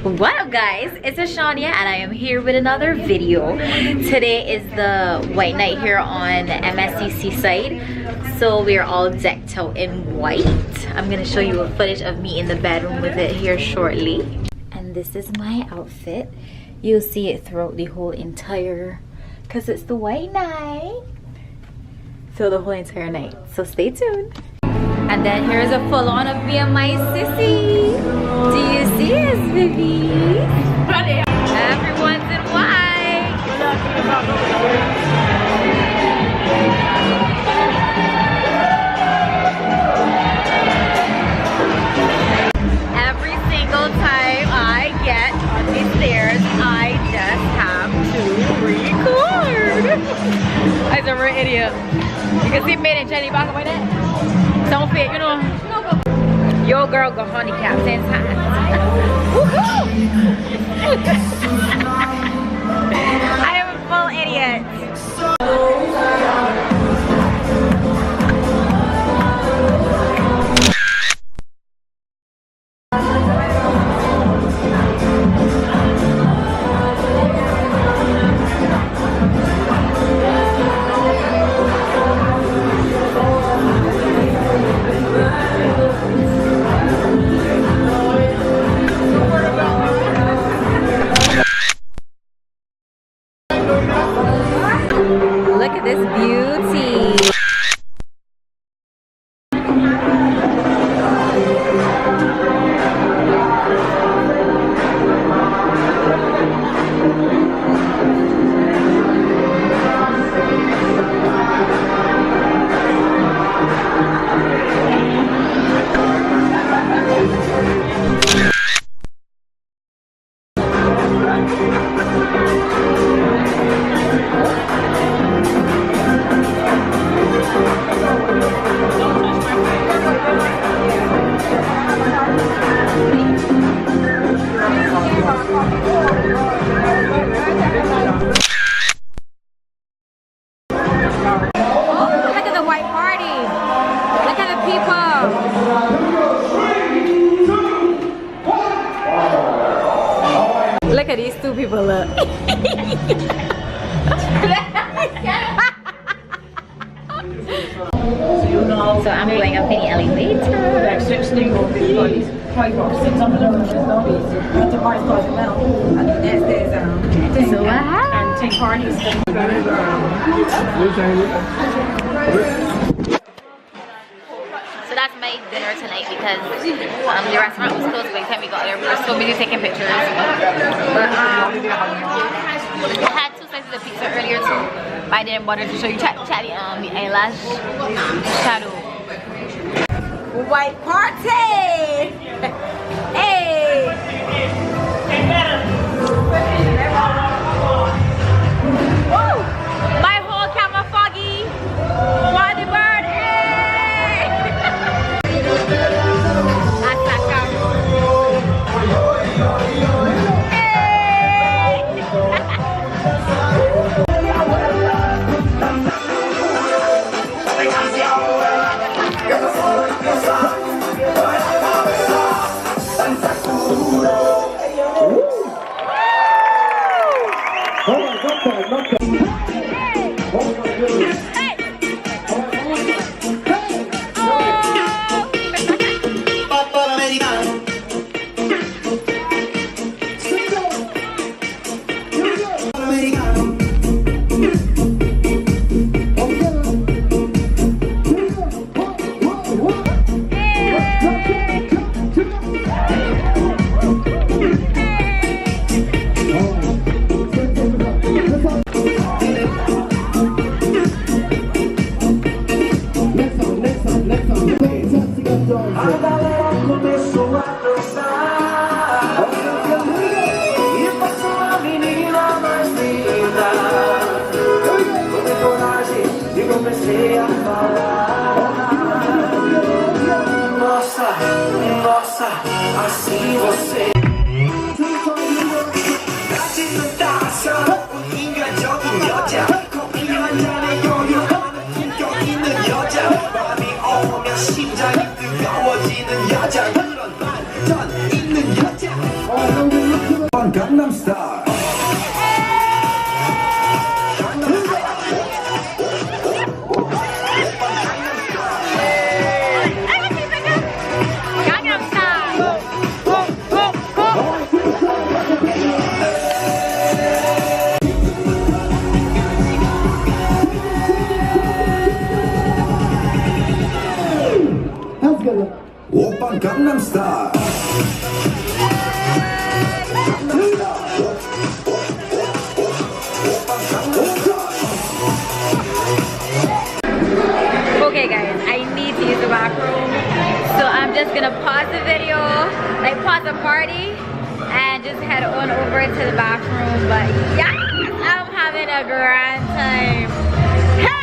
What up guys, it's Ashawnya and I am here with another video. Today is the white night here on MSC Seaside. So we are all decked out in white. I'm gonna show you a footage of me in the bedroom with it here shortly. And this is my outfit. You'll see it throughout the whole entire, cause it's the white night. So the whole entire night, so stay tuned. And then here's a full on of me and my sissy. Do you see us, baby? Everyone's in white. Every single time I get on these stairs, I just have to record. I'm a real idiot. You can see me and Jenny back like that. Don't fit, you know. Your girl got handicapped inside. I am a full idiot. Look at this beauty. Look at these two people, look. So I'm going up in the elevator. So what happened? So that's my dinner tonight because the restaurant was closed by the time we got there. We were so busy taking pictures. But I had 2 slices of pizza earlier too, but I didn't bother to show you the eyelash shadow. White party! Hey! Woo! My whole camera foggy! Why the bird? Hey! That's that camera. Nossa, assim você 인간적인 여자 커피 한 잔에 여유하는 품격 있는 여자 밤이 오면 심장이 뜨거워지는 여자 그런 반전 있는 여자 오빤 강남스타일. 오빤 강남스타일. Okay guys, I need to use the bathroom, so I'm just gonna pause the video, like pause the party, and just head on over to the bathroom. But yeah, I'm having a grand time. Hey!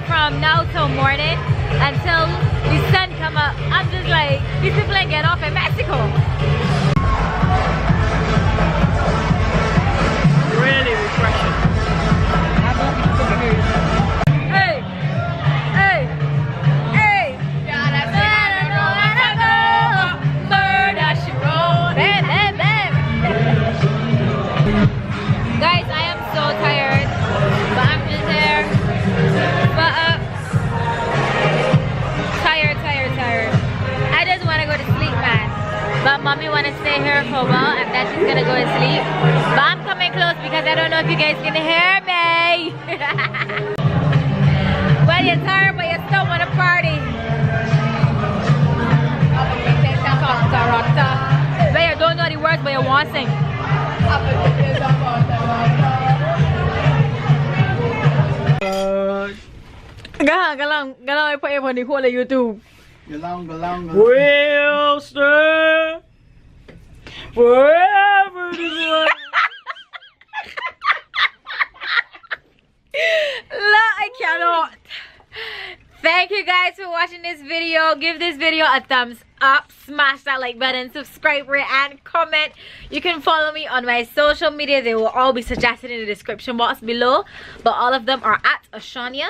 From now till morning until the sun come up. I'm just like, these people ain't getting off in Mexico. Really refreshing. Hey, hey, hey. Guys, I am so tired, but I'm just there. Tired. I just want to go to sleep, man. But mommy want to stay here for a while, and then she's gonna go to sleep. But I'm coming close because I don't know if you guys can hear me. Well, you're tired, but you still want to party. But you don't know the words, but you want to sing. Galang ay pa ipon ni ko na YouTube. Galang. We'll stay forever together. La, I cannot. Thank you guys for watching this video. Give this video a thumbs up, smash that like button, subscribe, rate, and comment. You can follow me on my social media. They will all be suggested in the description box below, but all of them are at Ashawnya.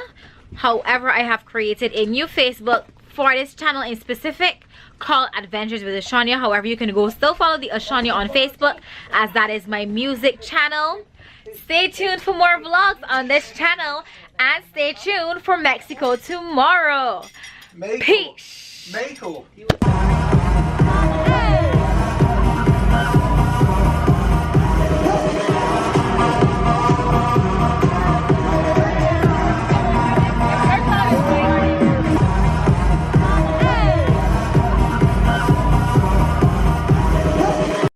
However, I have created a new Facebook for this channel in specific called Adventures with Ashawnya. However, you can go still follow the Ashawnya on Facebook, as that is my music channel. Stay tuned for more vlogs on this channel, and stay tuned for Mexico tomorrow. Peace. cool.